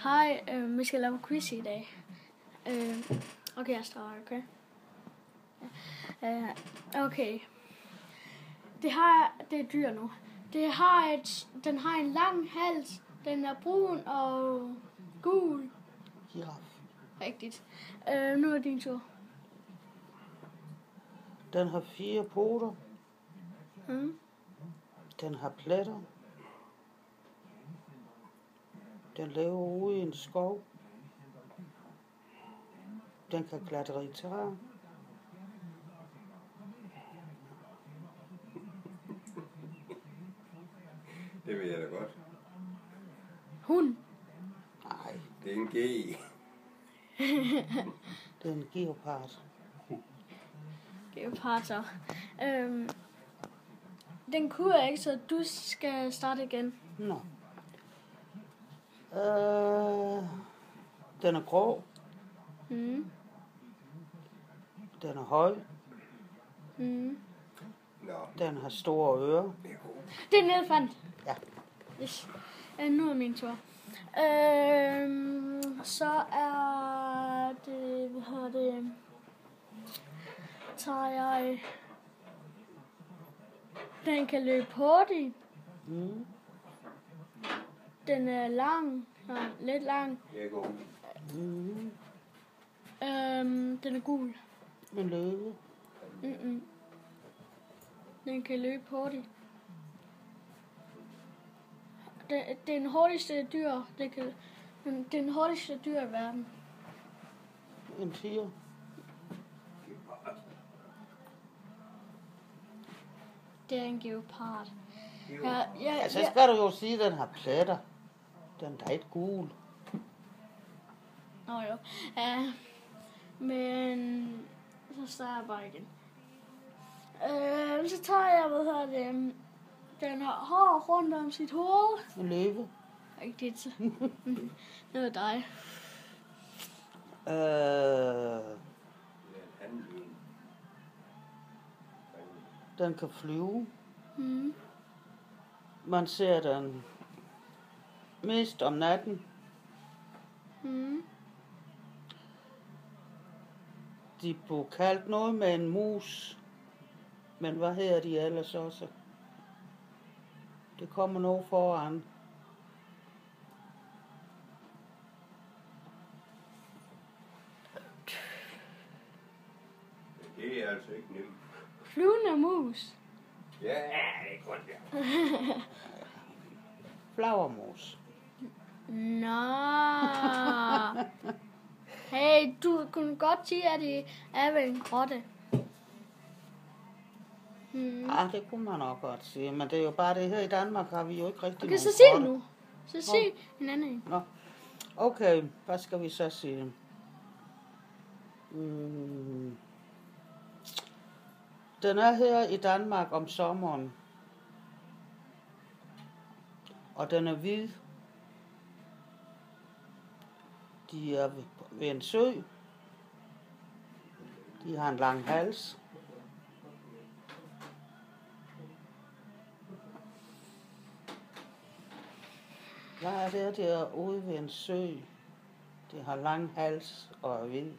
Hej, vi skal lave quiz i dag. Okay, jeg starter, okay? Okay. Det er dyr nu. Den har en lang hals. Den er brun og gul. Giraf. Rigtigt. Nu er din tur. Den har 4 poter. Hmm? Den har pletter. Den lever ude i en skov. Den kan klatre i træer. Det ved jeg da godt. Hund. Nej, Det er en G. det er en geopard. Geopard så. Den kunne jeg ikke, så du skal starte igen. Nå. Den er grå. Mm. Den er høj. Mm. Nå, Den har store ører. Det er en elefant. Ja. Yes. Nu er min tur. Så er det, tager jeg, den kan løbe hurtigt. Mm. Den er lang, lidt lang. jeg er god. Mm. Den er gul. En løve. Mm-mm. Den kan løbe hurtigt. Det er den hurtigste dyr. Det er den hurtigste dyr i verden. En tiger. Det er en geopard. Så skal du jo sige, at den har pletter. Den er ikke gul. Nå jo. Men så starter jeg bare igen. Så tager jeg, den har hår rundt om sit hoved. En løve. Rigtigt. Det var dig. Den kan flyve. Mm. Man ser den mest om natten. Mm. De blev kaldt noget med en mus. Men hvad hedder de ellers også? Det kommer noget foran. Det er altså ikke nemt. Flyvende mus. Ja, det er godt, ja. Flagermus. Nå. Hey, du kunne godt sige, at det er vel en grotte. Ja, det kunne man nok godt sige. Men det er jo bare det her i Danmark, har vi jo ikke rigtig Okay, nogen så sig det grotter. nu. Så sig en anden en. Nå. Okay, hvad skal vi så sige? Den er her i Danmark om sommeren. Og den er hvid. De er ved en sø. De har en lang hals. Hvad er det, der ude ved en sø? De har lang hals og er hvid.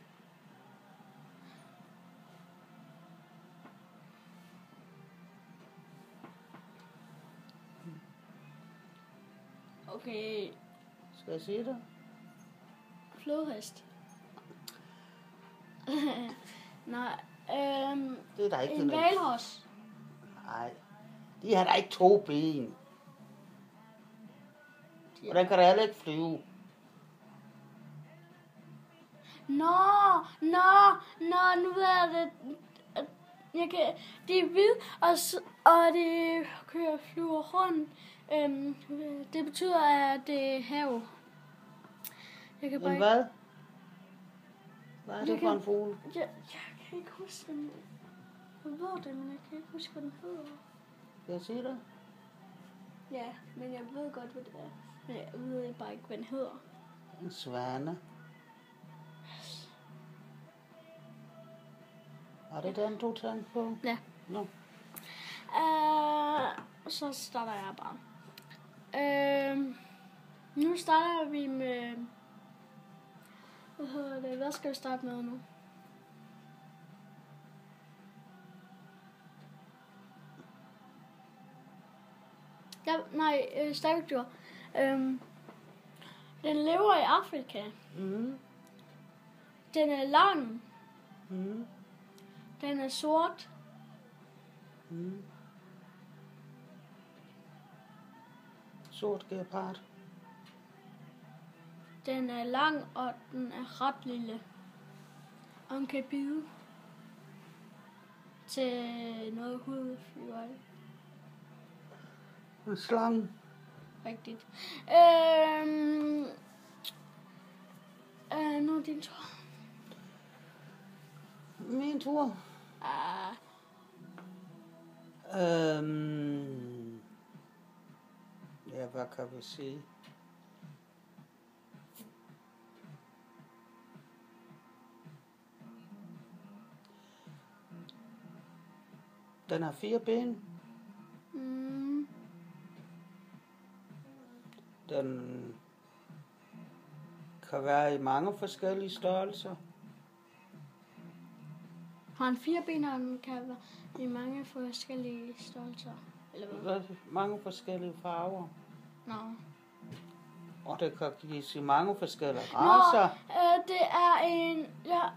Okay. Skal jeg sige det? Flodhest. Nej. Det er der ikke En noget. hvalros. Nej. De har da ikke 2 ben. Og den kan da heller ikke flyve. Nå, nu ved jeg det. De er hvide, og det flyver rundt. Det betyder, at det er hav. Jeg kan bare En hvad? Hvad er det for en fugl? Jeg kan ikke huske den. Jeg ved det, men jeg kan ikke huske, hvad den hedder. Skal jeg sige det? Ja, men jeg ved godt, hvad det er. Men jeg ved bare ikke, hvad den hedder. En svane. Er det den, du tænkte på? Ja. Nå. Så starter jeg bare. Nu starter vi med... Hvad skal vi starte med nu? Stabeldyr. Den lever i Afrika. Mm. Den er lang. Mm. Den er sort. Mm. Sort gepard. Den er lang, og den er ret lille. Og den kan bide til noget hudfyr. En slange. Rigtigt. Nu er din tur. Min tur. Ja, hvad kan vi sige? Den har 4 ben. Mm. Den kan være i mange forskellige størrelser. Har en 4 ben, og den kan være i mange forskellige størrelser. Eller hvad? Mange forskellige farver. Nå. Og det kan gives i mange forskellige racer. Det er en... Ja,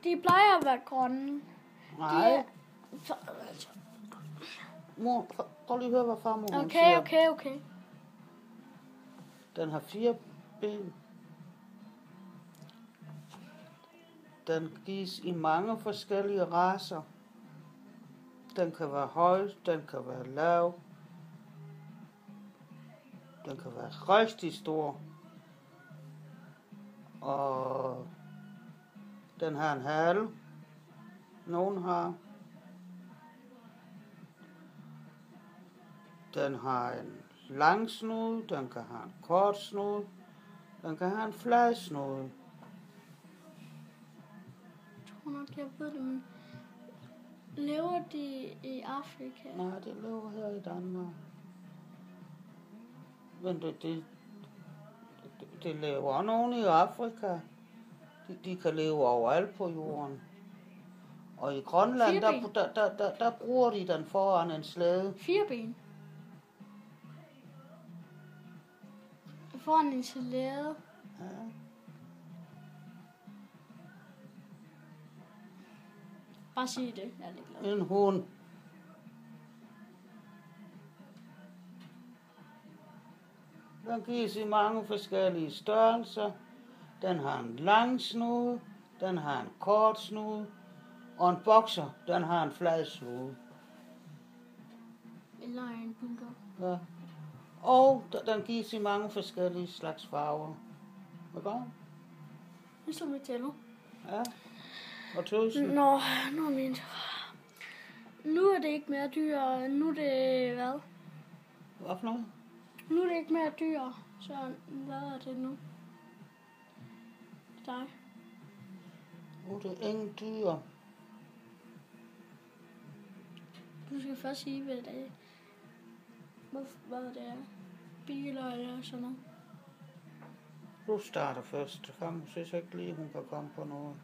de plejer at være grønne. Nej. Mor, prøv lige at høre, hvad farmor hun siger. Okay. Den har 4 ben. Den gives i mange forskellige racer. Den kan være høj, den kan være lav. Den kan være rigtig stor. Og den har en hale. Nogen har. Den har en lang snude, den kan have en kort snude, den kan have en flad snude. Jeg tror nok, jeg ved det, men lever de i Afrika? Nej, det lever her i Danmark. Men det lever også nogen i Afrika. De kan leve overalt på jorden. Og i Grønland, der bruger de den foran en slæde. 4 ben. Foran en slæde. Ja. Bare sig det, jeg er lidt glad. En hund. Den gives i mange forskellige størrelser. Den har en lang snude, den har en kort snude, og en bokser, den har en flad snude. Eller en bulldog. Ja. Og den gives i mange forskellige slags farver. Hvad går? Ligesom vi tæller. Ja. Og tusind. Nå, nu er min tur. Nu er det ikke mere dyr. Nu er det hvad? Hvad for noget? Nu er det ikke mere dyr. Så hvad er det nu? Dig. Nu er det ingen dyr. Du skal først sige, hvad det er. Hvad det er. Biler eller sådan noget. Du starter først. Fam synes ikke lige, hun kan komme på noget.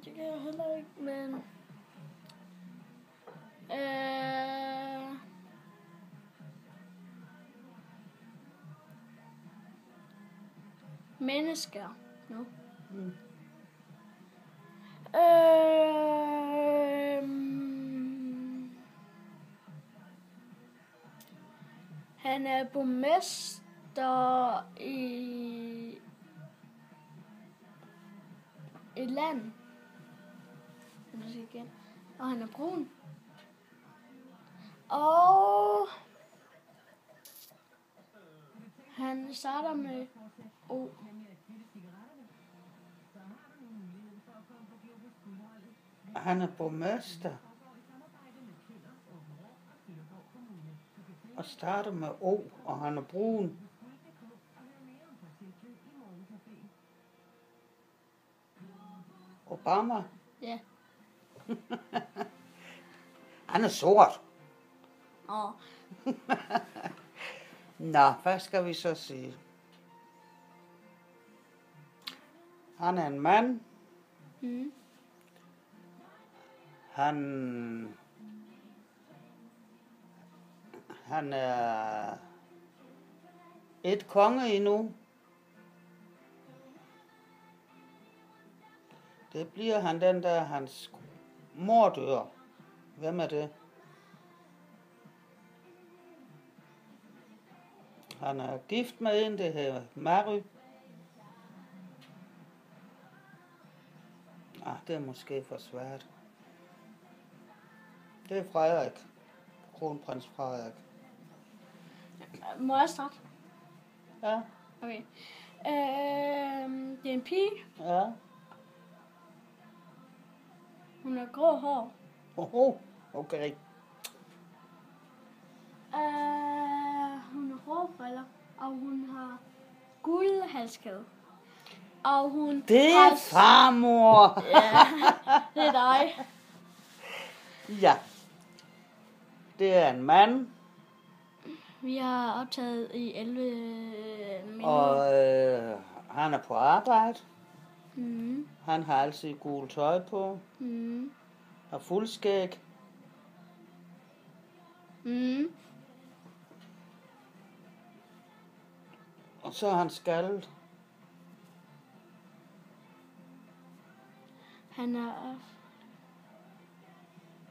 Det kan jeg heller ikke, men... Mennesker. Nu. Mm. Han er borgmester i et land. Igen. Og han er brun. Og han starter med O. Han er borgmester. Og starter med O, og han er brun. Obama. Ja. Han er sort. Åh. Nå, hvad skal vi så sige? Han er en mand. Mm. Han er et konge endnu. Det bliver han den der, hans mor dør. Hvem er det? Han er gift med en, det hedder Mary. Det er måske for svært. Det er Frederik. Kronprins Frederik. Må jeg starte? Ja. Okay. Det er en pige. Ja. Hun har grå hår. Okay. Hun har røde briller. Og hun har guldhalskæde. Og hun Det er farmor. Ja, det er dig. Ja. Det er en mand. Vi har optaget i 11 minutter. Og han er på arbejde. Mm. Han har altid gult tøj på. Mm. Har fuldskæg. Mm. Og så er han skaldet. Han er...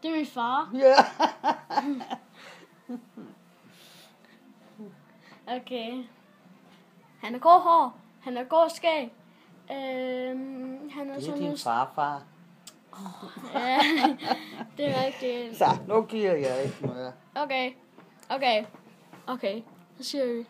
Det er min far. Ja. Okay. Han er grå hår. Han er grå skæg. Han er Det er sådan din farfar. Ja, det er rigtigt. Så, nu giver jeg ikke mere. Okay. Så siger vi